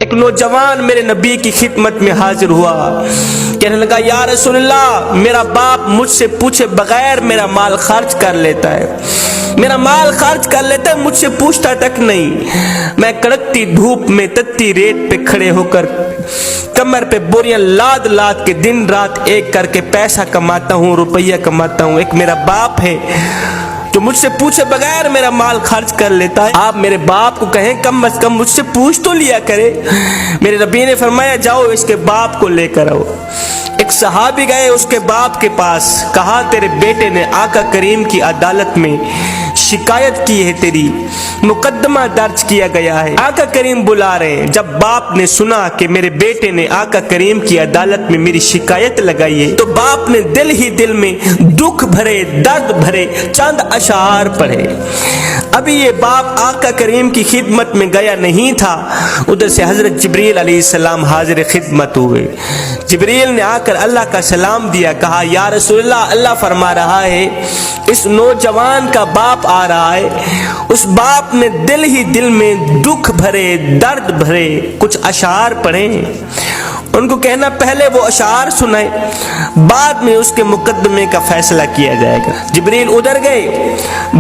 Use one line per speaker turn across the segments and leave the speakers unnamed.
ایک نوجوان میرے نبی کی خدمت میں حاضر ہوا، کہنے لگا یا رسول اللہ، میرا باپ مجھ سے پوچھے بغیر میرا مال خرچ کر لیتا ہے، میرا مال خرچ کر لیتا ہے، مجھ سے پوچھتا تک نہیں۔ میں کڑکتی دھوپ میں تتی ریت پہ کھڑے ہو کر کمر پہ بوریاں لاد لاد کے دن رات ایک کر کے پیسہ کماتا ہوں، روپیہ کماتا ہوں۔ ایک میرا باپ ہے جو مجھ سے پوچھے بغیر میرا مال خرچ کر لیتا ہے، آپ میرے باپ کو کہیں کم از کم مجھ سے پوچھ تو لیا کرے۔ میرے نبی نے فرمایا جاؤ اس کے باپ کو لے کر آؤ۔ ایک صحابی گئے اس کے باپ کے پاس، کہا تیرے بیٹے نے آقا کریم کی عدالت میں شکایت کی ہے، تیری مقدمہ درج کیا گیا ہے، آقا کریم بلا رہے ہیں۔ جب باپ نے سنا کہ میرے بیٹے نے آقا کریم کی عدالت میں میری شکایت لگائی ہے، تو باپ نے دل ہی دل میں دکھ بھرے درد بھرے چند اشعار پڑھے۔ ابھی یہ باپ آقا کریم کی خدمت میں گیا نہیں تھا، ادھر سے حضرت جبریل علیہ السلام حاضر خدمت ہوئے۔ جبریل نے آ کر اللہ کا سلام دیا، کہا یا رسول اللہ، اللہ فرما رہا ہے اس نوجوان کا باپ آ رہا ہے۔ اس باپ نے دل ہی دل میں دکھ بھرے درد بھرے کچھ اشعار پڑھے، ان کو کہنا پہلے وہ اشعار سنائے، بعد میں اس کے مقدمے کا فیصلہ کیا جائے گا۔ جبریل ادھر گئے،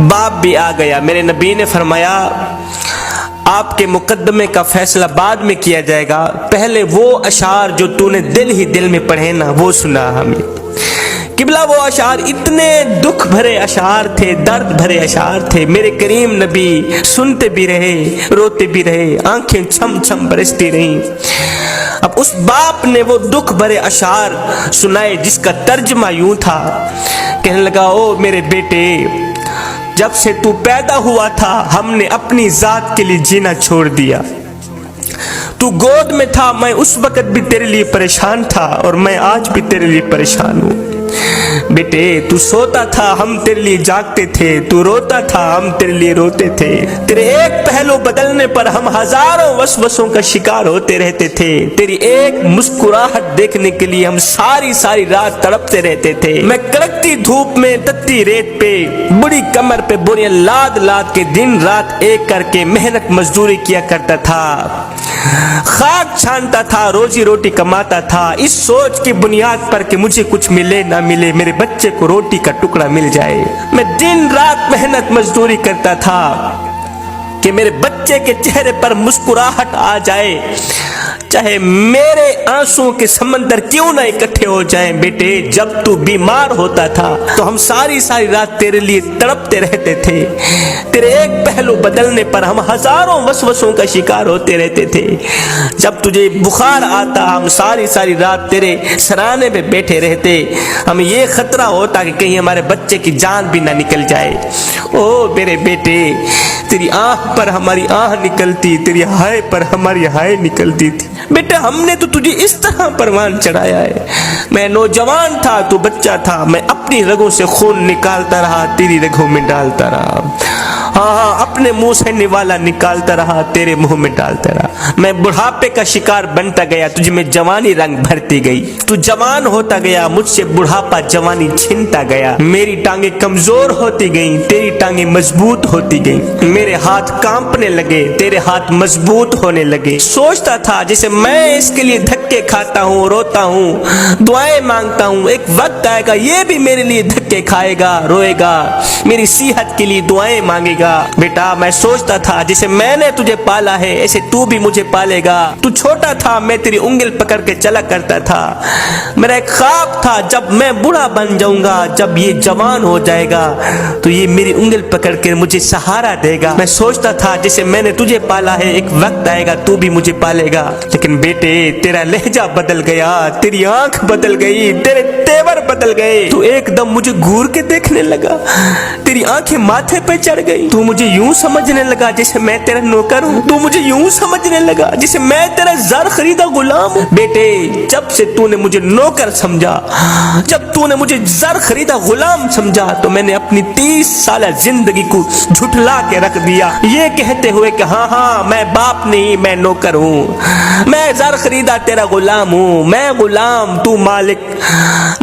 باپ بھی آ گیا۔ میرے نبی نے فرمایا آپ کے مقدمے کا فیصلہ بعد میں کیا جائے گا، پہلے وہ اشعار جو تو نے دل ہی دل میں پڑھے نا وہ سنا ہمیں۔ قبلہ وہ اشعار اتنے دکھ بھرے اشعار تھے، درد بھرے اشعار تھے، میرے کریم نبی سنتے بھی رہے، روتے بھی رہے، آنکھیں چھم چھم برستی رہیں۔ اب اس باپ نے وہ دکھ بھرے اشعار سنائے جس کا ترجمہ یوں تھا، کہنے لگا او میرے بیٹے، جب سے تو پیدا ہوا تھا ہم نے اپنی ذات کے لیے جینا چھوڑ دیا۔ تو گود میں تھا میں اس وقت بھی تیرے لیے پریشان تھا اور میں آج بھی تیرے لیے پریشان ہوں۔ بیٹے تو سوتا تھا ہم تیرے لیے جاگتے تھے، تو روتا تھا ہم تیرے لیے روتے تھے، تیرے ایک پہلو بدلنے پر ہم ہزاروں وسوسوں کا شکار ہوتے رہتے تھے، تیری ایک مسکراہٹ دیکھنے کے لیے ہم ساری ساری رات تڑپتے رہتے تھے۔ میں کڑکتی دھوپ میں تتی ریت پہ بڑی کمر پہ بوریاں لاد لاد کے دن رات ایک کر کے محنت مزدوری کیا کرتا تھا، خاک چھانتا تھا، روزی روٹی کماتا تھا، اس سوچ کی بنیاد پر کہ مجھے کچھ ملے نہ ملے میرے بچے کو روٹی کا ٹکڑا مل جائے۔ میں دن رات محنت مزدوری کرتا تھا کہ میرے بچے کے چہرے پر مسکراہٹ آ جائے، چاہے میرے آنسوں کے سمندر کیوں نہ اکٹھے ہو جائیں۔ بیٹے جب تو بیمار ہوتا تھا تو ہم ساری ساری رات تیرے لیے تڑپتے رہتے تھے، تیرے ایک پہلو بدلنے پر ہم ہزاروں وسوسوں کا شکار ہوتے رہتے تھے، جب تجھے بخار آتا ہم ساری ساری رات تیرے سرانے میں بیٹھے رہتے، ہمیں یہ خطرہ ہوتا کہ کہیں ہمارے بچے کی جان بھی نہ نکل جائے۔ او میرے بیٹے، تیری آنکھ پر ہماری آنکھ نکلتی، تیری ہائے پر ہماری ہائے نکلتی تھی۔ بیٹے ہم نے تو تجھے اس طرح پروان چڑھایا ہے، میں نوجوان تھا تو بچہ تھا، میں اپنی رگوں سے خون نکالتا رہا، تیری رگوں میں ڈالتا رہا، ہاں اپنے منہ سے نوالا نکالتا رہا، تیرے منہ میں ڈالتا رہا۔ میں بڑھاپے کا شکار بنتا گیا، تجھ میں جوانی رنگ بھرتی گئی، تو جوان ہوتا گیا، مجھ سے بڑھاپا جوانی چھنتا گیا، میری ٹانگیں کمزور ہوتی گئیں، تیری ٹانگیں مضبوط ہوتی گئیں، میرے ہاتھ کانپنے لگے، تیرے ہاتھ مضبوط ہونے لگے۔ سوچتا تھا جیسے میں اس کے لیے دھکے کھاتا ہوں، روتا ہوں، دعائیں مانگتا ہوں، ایک وقت آئے گا یہ بھی میرے لیے دھکے کھائے گا، روئے گا، میری صحت کے لیے دعائیں مانگے گا۔ بیٹا میں سوچتا تھا جیسے میں نے تجھے پالا ہے ایسے تو بھی مجھے پالے گا، تو چھوٹا تھا میں تیری انگل پکڑ کے چلا کرتا تھا، میرا ایک خواب تھا جب میں بوڑھا بن جاؤں گا، جب یہ جوان ہو جائے گا تو یہ میری انگل پکڑ کے مجھے سہارا دے گا۔ میں سوچتا تھا جیسے میں نے تجھے پالا ہے ایک وقت آئے گا تو بھی مجھے پالے گا، لیکن بیٹے تیرا لہجہ بدل گیا، تیری آنکھ بدل گئی، تیرے تیور بدل گئے، تو ایک دم مجھے گور کے دیکھنے لگا، تیری آنکھیں ماتھے پہ چڑھ گئی، تو مجھے یوں سمجھنے لگا جیسے میں تیرا نوکر ہوں، تو مجھے یوں سمجھنے لگا جیسے میں تیرا زر خریدا غلام ہوں۔ بیٹے جب سے تو نے مجھے نوکر سمجھا، جب تو نے مجھے زر خریدا غلام سمجھا، تو میں نے اپنی 30 سالہ زندگی کو جھٹلا کے رکھ دیا، یہ کہتے ہوئے کہ ہاں ہاں میں باپ نہیں میں نوکر ہوں، میں زر خریدا تیرا غلام ہوں، میں غلام تو مالک،